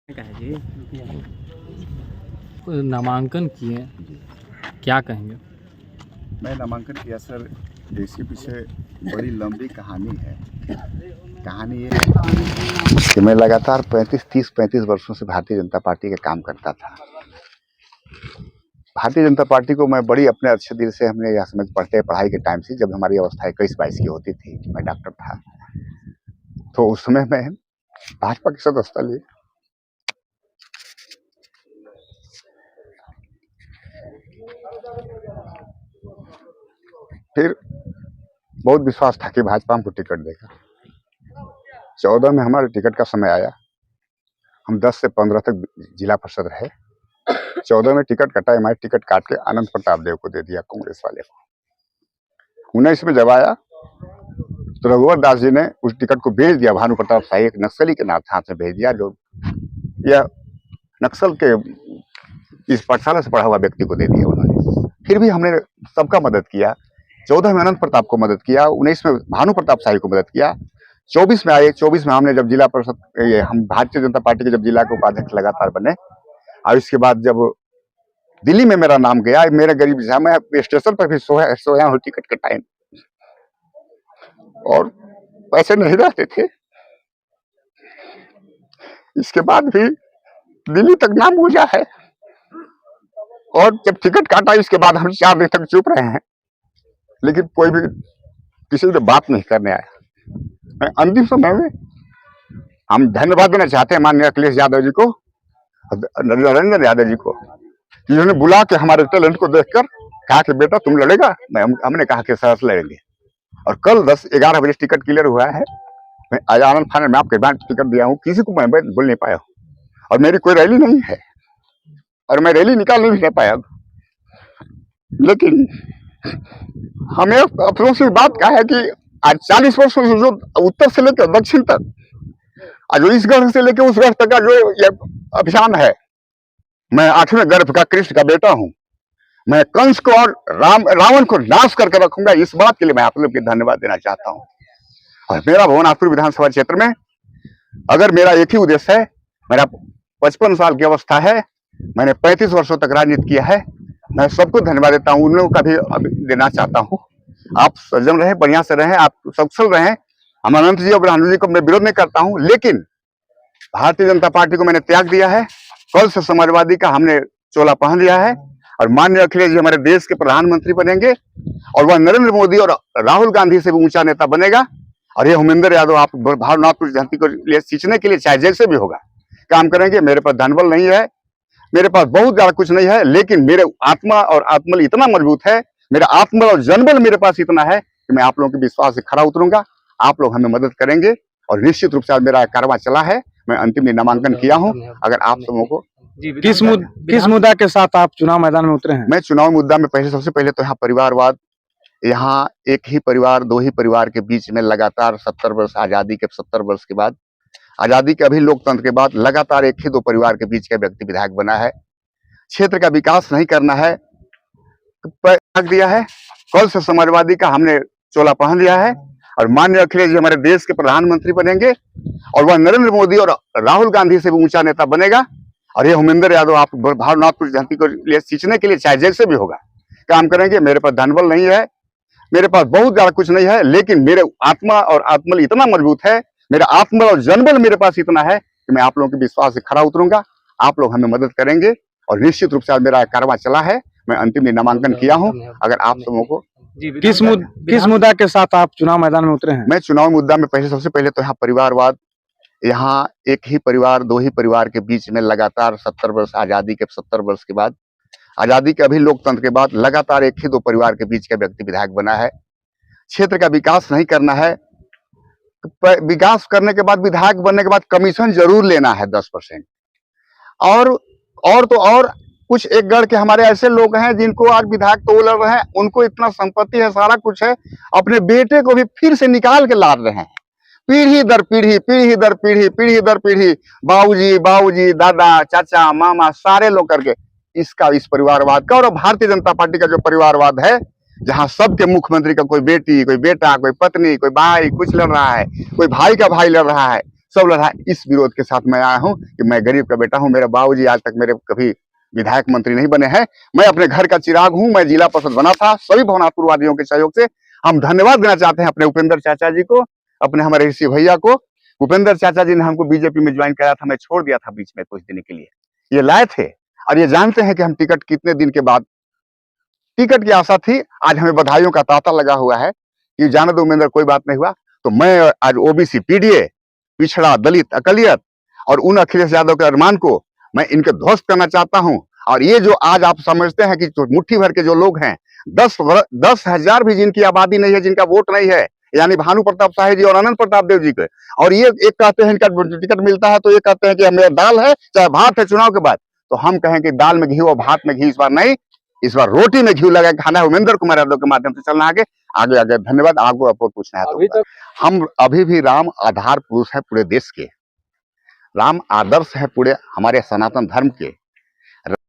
क्या है जी? नामांकन किए, क्या कहेंगे? मैं नामांकन किया सर। इसके पीछे बड़ी लंबी कहानी है। कहानी ये है कि मैं लगातार 35 वर्षों से भारतीय जनता पार्टी का काम करता था। भारतीय जनता पार्टी को मैं बड़ी अपने अच्छे दिल से, हमने यह समझ पढ़ते पढ़ाई के टाइम से, जब हमारी अवस्था 21-22 की होती थी, मैं डॉक्टर था, तो उस समय मैं भाजपा की सदस्यता ली। फिर बहुत विश्वास था कि भाजपा हमको टिकट देगा। 14 में हमारे टिकट का समय आया। हम 10 से 15 तक जिला परिषद रहे। 14 में टिकट कटा, हमारे टिकट काट के अनंत प्रताप देव को दे दिया, कांग्रेस वाले को। 19 में जब आया तो रघुवर दास जी ने उस टिकट को भेज दिया, भानु प्रताप शाही एक नक्सली के हाथ में भेज दिया, जो यह नक्सल के इस पाठशाला से पढ़ा हुआ व्यक्ति को दे दिया उन्होंने। फिर भी हमने सबका मदद किया। 14 में अनंत प्रताप को मदद किया, 19 में भानु प्रताप शाही को मदद किया, 24 में आए। 24 में हमने जब जिला परिषद, हम भारतीय जनता पार्टी के जब जिला के उपाध्यक्ष लगातार बने, और इसके बाद जब दिल्ली में मेरा नाम गया, मेरे गरीब था, मैं स्टेशन पर भी सोया हूँ टिकट के टाइम, और पैसे नहीं रहते थे। इसके बाद भी दिल्ली तक नाम गूंजा है, और जब टिकट काटा इसके बाद हम 4 दिन तक चुप रहे हैं, लेकिन कोई भी किसी ने बात नहीं करने आया। अंतिम समय में हम धन्यवाद देना चाहते हैं माननीय अखिलेश यादव जी को, नरेंद्र यादव जी को, जिन्होंने बुला के हमारे टैलेंट को देखकर कहा कि बेटा तुम लड़ेगा। हमने कहा कि सर लड़ेंगे, और कल 10-11 बजे टिकट क्लियर हुआ है। मैं आज आनंद फानल में आपके बाद टिकट दिया हूँ, किसी को मैं बोल नहीं पाया हूँ, और मेरी कोई रैली नहीं है, और मैं रैली निकाल नहीं पाया। लेकिन हमें अफसोस की बात क्या है कि आज 40 वर्षों से जो उत्तर से लेकर दक्षिण तक, जो इस गर्भ से लेकर उस गर्भ तक का जो ये अभियान है, मैं 8वें गर्भ का कृष्ण का बेटा हूं। मैं कंस को और रावण को नाश करके रखूंगा। इस बात के लिए मैं आप लोग को धन्यवाद देना चाहता हूं। और मेरा भुवनाथपुर विधानसभा क्षेत्र में अगर मेरा एक ही उद्देश्य है, मेरा 55 साल की अवस्था है, मैंने 35 वर्षों तक राजनीति किया है, मैं सबको धन्यवाद देता हूँ। उन लोगों का भी देना चाहता हूँ। आप सज्जन रहे, बढ़िया से रहे, आप सक्षम रहे। हम अनंत जी और ब्रह्मानंद जी को मैं विरोध नहीं करता हूँ, लेकिन भारतीय जनता पार्टी को मैंने त्याग दिया है। कल से समाजवादी का हमने चोला पहन लिया है, और माननीय अखिलेश जी हमारे देश के प्रधानमंत्री बनेंगे, और वह नरेंद्र मोदी और राहुल गांधी से भी ऊंचा नेता बनेगा। और ये हुमेंद्र यादव आप भावनात्मक जयंती को लिए सींचने के लिए चाहे जैसे भी होगा काम करेंगे। मेरे पास धनबल नहीं है, मेरे पास बहुत ज्यादा कुछ नहीं है, लेकिन मेरे आत्मा और आत्मबल इतना मजबूत है, मेरा आत्मबल और जनबल मेरे पास इतना है कि मैं आप लोगों के विश्वास से खड़ा उतरूंगा। आप लोग हमें मदद करेंगे, और निश्चित रूप से मेरा कारवां चला है। मैं अंतिम नामांकन किया हूं। अगर आप सबों को किस मुद्दा के साथ आप चुनाव मैदान में उतरे हैं? मैं चुनाव मुद्दा में सबसे पहले तो यहाँ परिवारवाद, यहाँ एक ही परिवार, 2 ही परिवार के बीच में लगातार 70 वर्ष आजादी के 70 वर्ष के बाद, आजादी के अभी लोकतंत्र के बाद लगातार एक ही 2 परिवार के बीच का व्यक्ति विधायक बना है। क्षेत्र का विकास नहीं करना है, दिया है। कल से समाजवादी का हमने चोला पहन लिया है, और माननीय अखिलेश जी हमारे देश के प्रधानमंत्री बनेंगे, और वह नरेंद्र मोदी और राहुल गांधी से भी ऊंचा नेता बनेगा। और ये हुमेंद्र यादव आप भावनात्मक जयंती को लिए सींचने के लिए चाहे जैसे भी होगा काम करेंगे। मेरे पास धनबल नहीं है, मेरे पास बहुत ज्यादा कुछ नहीं है, लेकिन मेरे आत्मा और आत्मबल इतना मजबूत है, मेरा आत्मबल और जनबल मेरे पास इतना है कि मैं आप लोगों के विश्वास से खड़ा उतरूंगा। आप लोग हमें मदद करेंगे, और निश्चित रूप से मेरा कारवां चला है। मैं अंतिम नामांकन किया हूं। अगर आप सबों को किस मुद्दा के साथ आप चुनाव मैदान में उतरे हैं? मैं चुनाव मुद्दा में सबसे पहले तो यहाँ परिवारवाद, यहाँ एक ही परिवार, 2 ही परिवार के बीच में लगातार 70 वर्ष आजादी के 70 वर्ष के बाद, आजादी के अभी लोकतंत्र के बाद लगातार एक ही 2 परिवार के बीच का व्यक्ति विधायक बना है। क्षेत्र का विकास नहीं करना है, विकास करने के बाद, विधायक बनने के बाद कमीशन जरूर लेना है 10%। और कुछ एक गढ़ के हमारे ऐसे लोग हैं जिनको आज विधायक तो लड़ रहे हैं, उनको इतना संपत्ति है, सारा कुछ है, अपने बेटे को भी फिर से निकाल के ला रहे हैं। पीढ़ी दर पीढ़ी, पीढ़ी दर पीढ़ी, पीढ़ी दर पीढ़ी, बाबूजी, दादा, चाचा, मामा, सारे लोग करके इस परिवारवाद का, और भारतीय जनता पार्टी का जो परिवारवाद है, जहां सबके मुख्यमंत्री का कोई बेटी, कोई बेटा, कोई पत्नी, कोई भाई कुछ लड़ रहा है, कोई भाई का भाई लड़ रहा है, सब लड़ा, इस विरोध के साथ मैं आया हूं कि मैं गरीब का बेटा हूं। मेरे बाबूजी आज तक मेरे कभी विधायक मंत्री नहीं बने हैं। मैं अपने घर का चिराग हूं। मैं जिला परिषद बना था सभी भवनाथपुरवादियों के सहयोग से। हम धन्यवाद देना चाहते हैं अपने उपेंद्र चाचा जी को, अपने हमारे ऋषि भैया को। उपेंद्र चाचा जी ने हमको बीजेपी में ज्वाइन कराया था, मैं छोड़ दिया था बीच में कुछ दिन के लिए। ये लाए थे और ये जानते हैं कि हम टिकट कितने दिन के बाद, टिकट की आशा थी। आज हमें बधाइयों का तांता लगा हुआ है कि जाने दो उपेंद्र, कोई बात नहीं हुआ। तो मैं आज ओबीसी, पीडीए, पिछड़ा, दलित, अकलियत और उन अखिलेश यादव के अरमान को मैं इनके ध्वस्त करना चाहता हूं। और ये जो आज आप समझते हैं कि मुट्ठी भर के जो लोग हैं, 10,000 भी जिनकी आबादी नहीं है, जिनका वोट नहीं है, यानी भानु प्रताप शाही जी और अनंत प्रताप देव जी के, और ये एक कहते हैं इनका टिकट मिलता है तो ये कहते हैं कि हमें दाल है चाहे भात है चुनाव के बाद। तो हम कहें कि दाल में घी और भात में घी इस बार नहीं, इस बार रोटी में घी लगा खाना है। उमेंद्र कुमार यादव के माध्यम से चलना आगे आगे आगे। धन्यवाद। आपको पूछना है अभी तो तक हम अभी भी राम आधार पुरुष है पूरे देश के, राम आदर्श है पूरे हमारे सनातन धर्म के।